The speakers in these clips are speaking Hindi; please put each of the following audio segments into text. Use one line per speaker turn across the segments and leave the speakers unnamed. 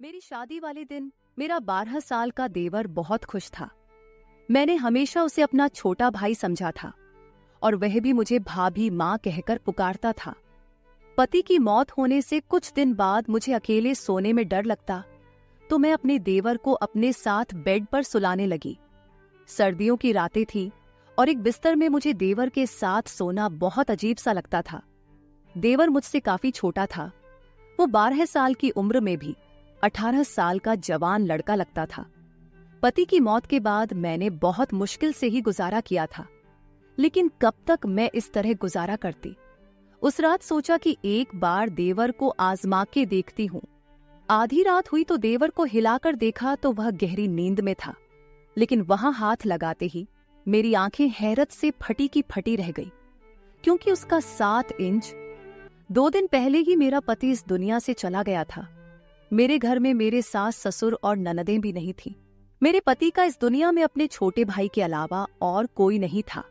मेरी शादी वाले दिन मेरा 12 साल का देवर बहुत खुश था। मैंने हमेशा उसे अपना छोटा भाई समझा था और वह भी मुझे भाभी माँ कहकर पुकारता था। पति की मौत होने से कुछ दिन बाद मुझे अकेले सोने में डर लगता, तो मैं अपने देवर को अपने साथ बेड पर सुलाने लगी। सर्दियों की रातें थी और एक बिस्तर में मुझे देवर के साथ सोना बहुत अजीब सा लगता था। देवर मुझसे काफी छोटा था। वो 12 साल की उम्र में भी 18 साल का जवान लड़का लगता था। पति की मौत के बाद मैंने बहुत मुश्किल से ही गुजारा किया था, लेकिन कब तक मैं इस तरह गुजारा करती। उस रात सोचा कि एक बार देवर को आजमा के देखती हूँ। आधी रात हुई तो देवर को हिलाकर देखा तो वह गहरी नींद में था, लेकिन वहां हाथ लगाते ही मेरी आंखें हैरत से फटी की फटी रह गई, क्योंकि उसका 7 इंच 2 दिन पहले ही मेरा पति इस दुनिया से चला गया था। मेरे घर में मेरे सास ससुर और ननदें भी नहीं थीं। मेरे पति का इस दुनिया में अपने छोटे भाई के अलावा और कोई नहीं था।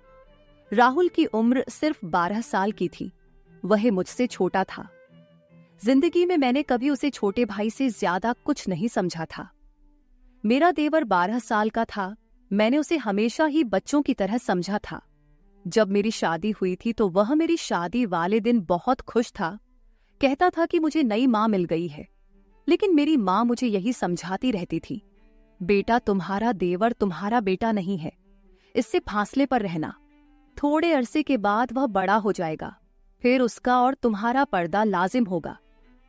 राहुल की उम्र सिर्फ 12 साल की थी। वह मुझसे छोटा था। जिंदगी में मैंने कभी उसे छोटे भाई से ज्यादा कुछ नहीं समझा था। मेरा देवर 12 साल का था। मैंने उसे हमेशा ही बच्चों की तरह समझा था। जब मेरी शादी हुई थी तो वह मेरी शादी वाले दिन बहुत खुश था। कहता था कि मुझे नई माँ मिल गई है। लेकिन मेरी माँ मुझे यही समझाती रहती थी, बेटा तुम्हारा देवर तुम्हारा बेटा नहीं है, इससे फासले पर रहना। थोड़े अरसे के बाद वह बड़ा हो जाएगा, फिर उसका और तुम्हारा पर्दा लाजिम होगा।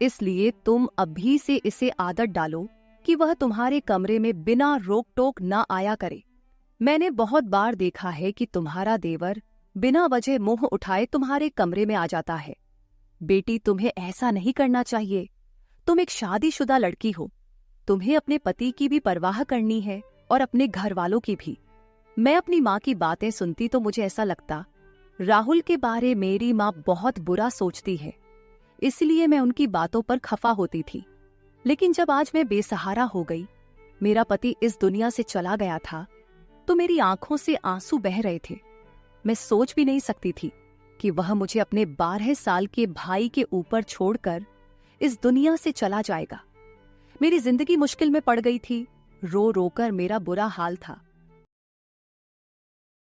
इसलिए तुम अभी से इसे आदत डालो कि वह तुम्हारे कमरे में बिना रोक टोक न आया करे। मैंने बहुत बार देखा है कि तुम्हारा देवर बिना वजह मुंह उठाए तुम्हारे कमरे में आ जाता है। बेटी, तुम्हें ऐसा नहीं करना चाहिए। तुम एक शादीशुदा लड़की हो। तुम्हें अपने पति की भी परवाह करनी है और अपने घर वालों की भी। मैं अपनी माँ की बातें सुनती तो मुझे ऐसा लगता, राहुल के बारे मेरी माँ बहुत बुरा सोचती है, इसलिए मैं उनकी बातों पर खफा होती थी। लेकिन जब आज मैं बेसहारा हो गई, मेरा पति इस दुनिया से चला गया था, तो मेरी आंखों से आंसू बह रहे थे। मैं सोच भी नहीं सकती थी कि वह मुझे अपने 12 साल के भाई के ऊपर छोड़कर इस दुनिया से चला जाएगा। मेरी जिंदगी मुश्किल में पड़ गई थी। रो रोकर मेरा बुरा हाल था।